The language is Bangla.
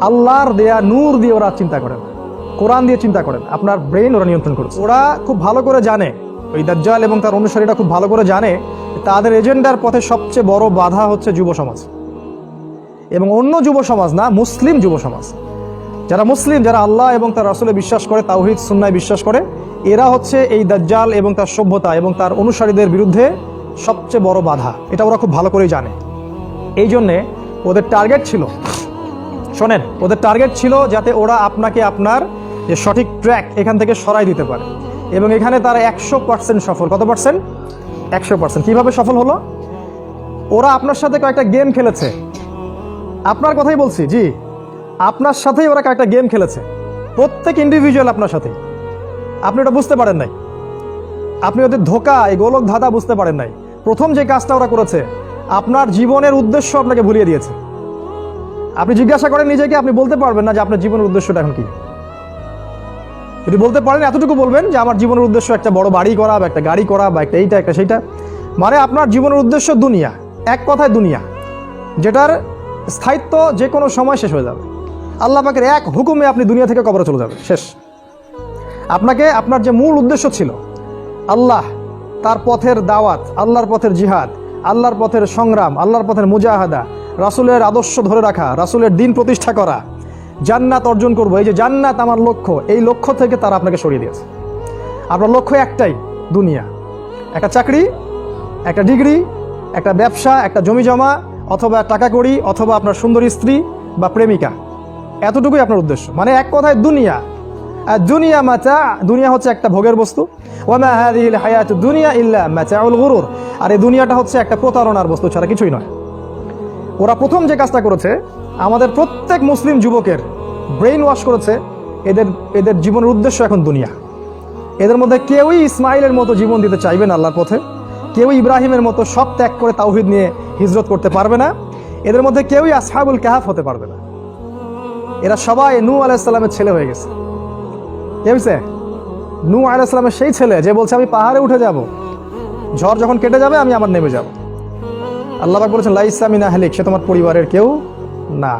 আল্লাহর দেয়া নূর দিয়ে ওরা চিন্তা করেন, কোরআন দিয়ে চিন্তা করেন। আপনার ব্রেন ওরা নিয়ন্ত্রণ করেছে। ওরা খুব ভালো করে জানে, ওই দাজ্জাল এবং তার অনুসারীরা খুব ভালো করে জানে তাদের এজেন্ডার পথে সবচেয়ে বড় বাধা হচ্ছে যুব সমাজ, এবং অন্য যুব সমাজ না, মুসলিম যুব সমাজ। যারা মুসলিম, যারা আল্লাহ এবং তার রাসূলে বিশ্বাস করে, তাওহীদ সুন্নায় বিশ্বাস করে, এরা হচ্ছে এই দাজ্জাল এবং তার সভ্যতা এবং তার অনুসারীদের বিরুদ্ধে সবচেয়ে বড় বাধা। এটা ওরা খুব ভালো করেই জানে। এই জন্যে ওদের টার্গেট ছিল, শোনেন, ওদের টার্গেট ছিল যাতে ওরা আপনাকে আপনার যে সঠিক ট্র্যাক এখান থেকে সরাই দিতে পারে। এবং এখানে তারা 100% সফল। কত পার্সেন্ট? 100%। কীভাবে সফল হলো? ওরা আপনার সাথে কয়েকটা গেম খেলেছে। আপনার কথাই বলছি, জি, আপনার সাথেই ওরা কয়েকটা গেম খেলেছে, প্রত্যেক ইন্ডিভিজুয়াল আপনার সাথে। আপনি ওটা বুঝতে পারেন নাই, আপনি ওদের ধোঁকা, এই গোলক ধাঁধা বুঝতে পারেন নাই। প্রথম যে কাজটা ওরা করেছে, আপনার জীবনের উদ্দেশ্য আপনাকে ভুলিয়ে দিয়েছে। আপনি জিজ্ঞাসা করেন নিজেকে, আপনি বলতে পারবেন না যে আপনার জীবনের উদ্দেশ্যটা এখন কি। যদি বলতে পারেন, এতটুকু বলবেন যে আমার জীবনের উদ্দেশ্য একটা বড় বাড়ি করা, বা একটা গাড়ি করা, বা একটা এইটা, একটা সেইটা। মানে আপনার জীবনের উদ্দেশ্য দুনিয়া, এক কথায় দুনিয়া, যেটার স্থায়িত্ব যে কোনো সময় শেষ হয়ে যাবে। আল্লাহ পাকের এক হুকুমে আপনি দুনিয়া থেকে কবরে চলে যাবে, শেষ। আপনাকে আপনার যে মূল উদ্দেশ্য ছিল, আল্লাহ, তার পথের দাওয়াত, আল্লাহর পথের জিহাদ, আল্লাহর পথের সংগ্রাম, আল্লাহর পথের মুজাহাদা, রাসূলের আদর্শ ধরে রাখা, রাসূলের দিন প্রতিষ্ঠা করা, জান্নাত অর্জন করব, এই যে জান্নাত আমার লক্ষ্য, এই লক্ষ্য থেকে তারা আপনাকে সরিয়ে দিয়েছে। আপনার লক্ষ্য একটাই, দুনিয়া, একটা চাকরি, একটা ডিগ্রি, একটা ব্যবসা, একটা জমি জমা, অথবা টাকা কড়ি, অথবা আপনার সুন্দরী স্ত্রী বা প্রেমিকা, এতটুকুই আপনার উদ্দেশ্য। মানে এক কথায় দুনিয়া। আর দুনিয়া মাতা, দুনিয়া হচ্ছে একটা ভোগের বস্তু। ওয়ামা হাযিহিল হায়াতুদ দুনিয়া ইল্লা মাতাউল গুরুর। আর এই দুনিয়াটা হচ্ছে একটা প্রতারণার বস্তু ছাড়া কিছুই নয়। ওরা প্রথম যে কাজটা করেছে, আমাদের প্রত্যেক মুসলিম যুবকের ব্রেইন ওয়াশ করেছে। এদের জীবনের উদ্দেশ্য এখন দুনিয়া। এদের মধ্যে কেউই ইসমাইলের মতো জীবন দিতে চাইবে না আল্লাহর পথে, কেউ ইব্রাহিমের মতো সব ত্যাগ করে তাওহীদ নিয়ে হিজরত করতে পারবে না, এদের মধ্যে কেউই আসহাবুল কাহাফ হতে পারবে না। এরা সবাই নূহ আলাইহিস সালামের ছেলে হয়ে গেছে। কে হয়েছে? নূহ আলাইহিস সালামের সেই ছেলে যে বলছে আমি পাহাড়ে উঠে যাব, ঝড় যখন কেটে যাবে আমি আমার নেমে যাব। আল্লাহ পাক বলেছেন লাইসা মিন আহলিক, সে তোমার পরিবারের কেউ না।